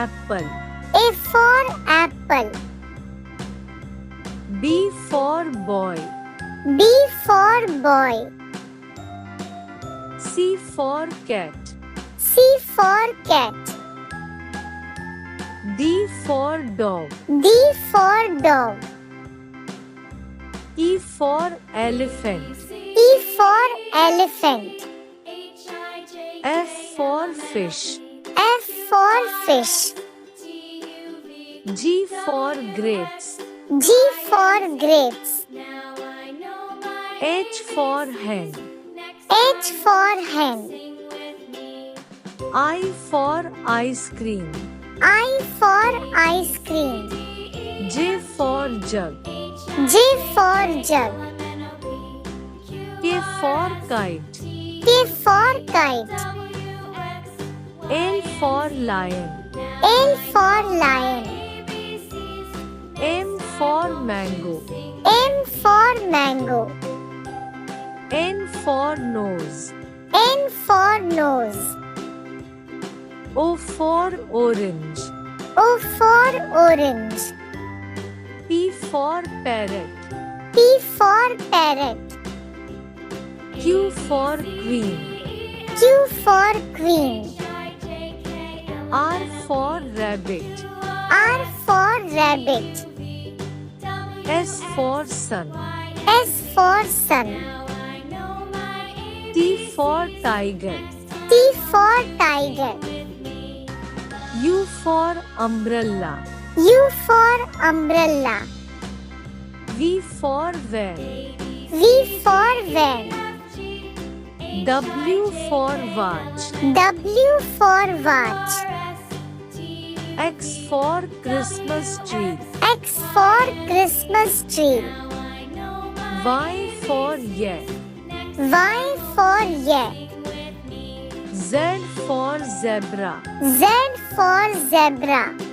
apple. A for apple. B for boy. B for boy. C for cat. C for cat. D for dog. D for dog. E for elephant. E for elephant. F for fish. F for fish. G for grapes. G for grapes. H for hen. H for hen. I for ice cream. I for ice cream. J for jug. J for jug. K for kite. K for kite. L for lion. L for lion. M for mango. M for mango. N for nose. N for nose. O for orange. O for orange. P for parrot. P for parrot. Q for queen. Q for queen. R for rabbit. R for rabbit. S for sun. S for sun. T for tiger. T for tiger. U for umbrella. U for umbrella. V for van. V for van. W for watch. W for watch. X for Christmas tree. X for Christmas tree. Y for yak. Y for yak. Z for zebra. Z for zebra.